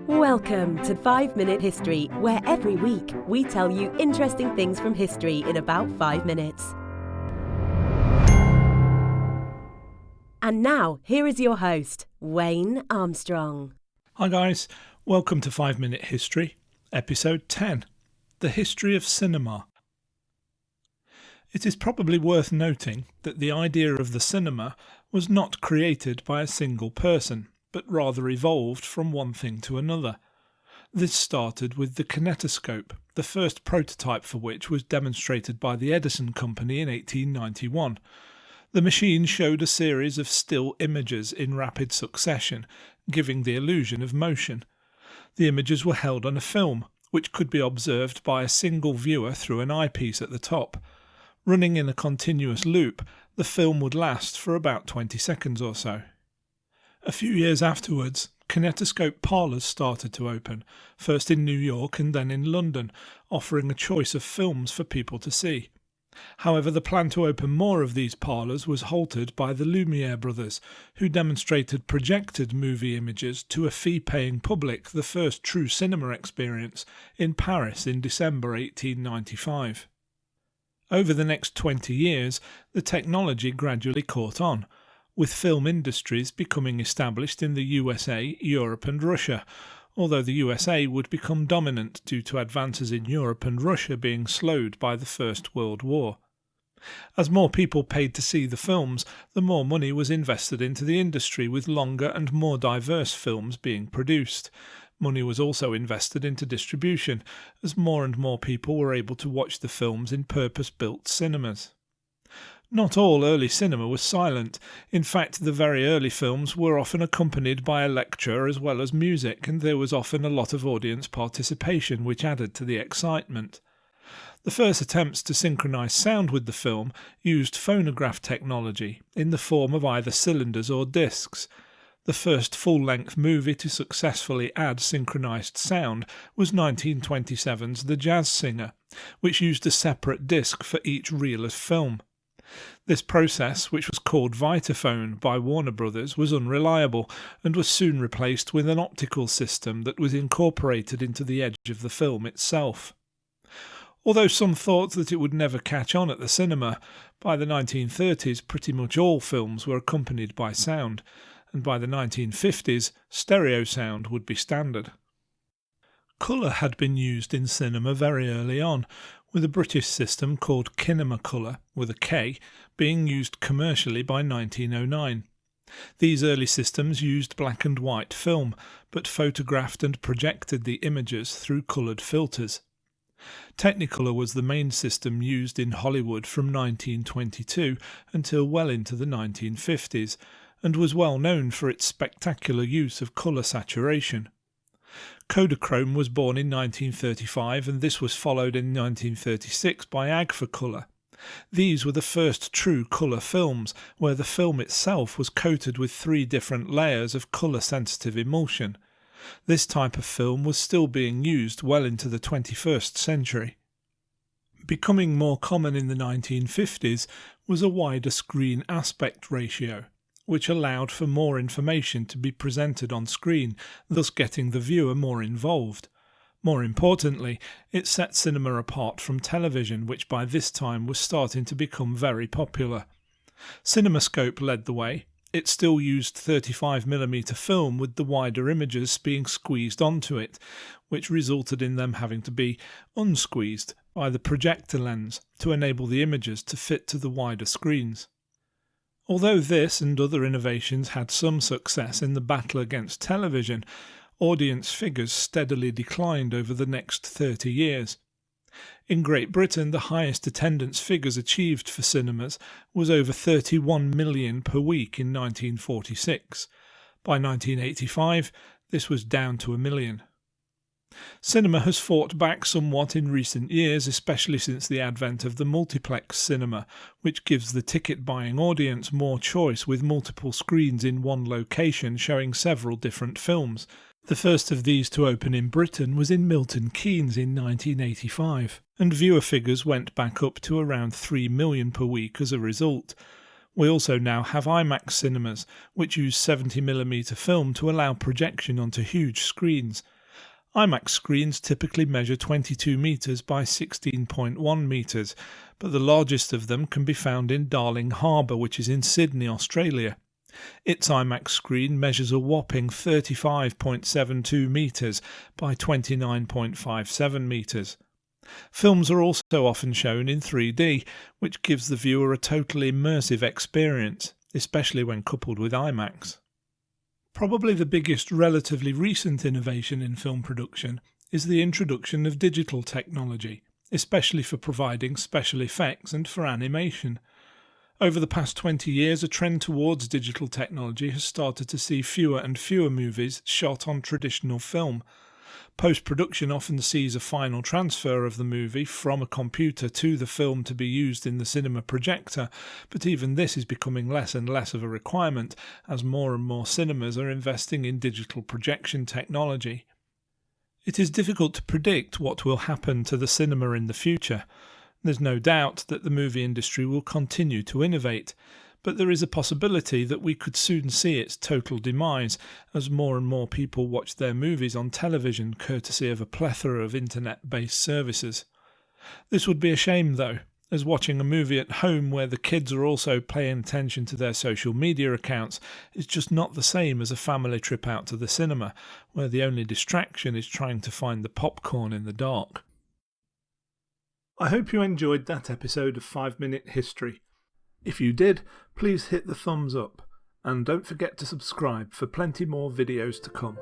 Welcome to 5 Minute History, where every week we tell you interesting things from history in about 5 minutes. And now, here is your host, Wayne Armstrong. Hi guys, welcome to 5 Minute History, episode 10, The History of Cinema. It is probably worth noting that the idea of the cinema was not created by a single person, but rather evolved from one thing to another. This started with the kinetoscope, the first prototype for which was demonstrated by the Edison Company in 1891. The machine showed a series of still images in rapid succession, giving the illusion of motion. The images were held on a film, which could be observed by a single viewer through an eyepiece at the top. Running in a continuous loop, the film would last for about 20 seconds or so. A few years afterwards, kinetoscope parlours started to open, first in New York and then in London, offering a choice of films for people to see. However, the plan to open more of these parlours was halted by the Lumiere brothers, who demonstrated projected movie images to a fee-paying public, the first true cinema experience, in Paris in December 1895. Over the next 20 years, the technology gradually caught on, with film industries becoming established in the USA, Europe and Russia, although the USA would become dominant due to advances in Europe and Russia being slowed by the First World War. As more people paid to see the films, the more money was invested into the industry, with longer and more diverse films being produced. Money was also invested into distribution, as more and more people were able to watch the films in purpose-built cinemas. Not all early cinema was silent. In fact, the very early films were often accompanied by a lecture as well as music, and there was often a lot of audience participation, which added to the excitement. The first attempts to synchronise sound with the film used phonograph technology in the form of either cylinders or discs. The first full-length movie to successfully add synchronised sound was 1927's The Jazz Singer, which used a separate disc for each reel of film. This process, which was called Vitaphone by Warner Brothers, was unreliable and was soon replaced with an optical system that was incorporated into the edge of the film itself. Although some thought that it would never catch on at the cinema, by the 1930s pretty much all films were accompanied by sound, and by the 1950s stereo sound would be standard. Colour had been used in cinema very early on, with a British system called Kinemacolor, with a K, being used commercially by 1909. These early systems used black and white film, but photographed and projected the images through coloured filters. Technicolor was the main system used in Hollywood from 1922 until well into the 1950s, and was well known for its spectacular use of colour saturation. Kodachrome was born in 1935, and this was followed in 1936 by Agfacolor. These were the first true colour films, where the film itself was coated with 3 different layers of colour-sensitive emulsion. This type of film was still being used well into the 21st century. Becoming more common in the 1950s was a wider screen aspect ratio, which allowed for more information to be presented on screen, thus getting the viewer more involved. More importantly, it set cinema apart from television, which by this time was starting to become very popular. CinemaScope led the way. It still used 35mm film, with the wider images being squeezed onto it, which resulted in them having to be unsqueezed by the projector lens to enable the images to fit to the wider screens. Although this and other innovations had some success in the battle against television, audience figures steadily declined over the next 30 years. In Great Britain, the highest attendance figures achieved for cinemas was over 31 million per week in 1946. By 1985, this was down to 1 million. Cinema has fought back somewhat in recent years, especially since the advent of the multiplex cinema, which gives the ticket-buying audience more choice with multiple screens in one location showing several different films. The first of these to open in Britain was in Milton Keynes in 1985, and viewer figures went back up to around 3 million per week as a result. We also now have IMAX cinemas, which use 70mm film to allow projection onto huge screens. IMAX screens typically measure 22 metres by 16.1 metres, but the largest of them can be found in Darling Harbour, which is in Sydney, Australia. Its IMAX screen measures a whopping 35.72 metres by 29.57 metres. Films are also often shown in 3D, which gives the viewer a totally immersive experience, especially when coupled with IMAX. Probably the biggest relatively recent innovation in film production is the introduction of digital technology, especially for providing special effects and for animation. Over the past 20 years, a trend towards digital technology has started to see fewer and fewer movies shot on traditional film. Post-production often sees a final transfer of the movie from a computer to the film to be used in the cinema projector, but even this is becoming less and less of a requirement as more and more cinemas are investing in digital projection technology. It is difficult to predict what will happen to the cinema in the future. There's no doubt that the movie industry will continue to innovate, but there is a possibility that we could soon see its total demise as more and more people watch their movies on television courtesy of a plethora of internet-based services. This would be a shame though, as watching a movie at home where the kids are also paying attention to their social media accounts is just not the same as a family trip out to the cinema, where the only distraction is trying to find the popcorn in the dark. I hope you enjoyed that episode of 5 Minute History. If you did, please hit the thumbs up, and don't forget to subscribe for plenty more videos to come.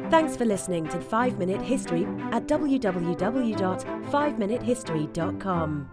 Thanks for listening to 5 Minute History at www.5minutehistory.com.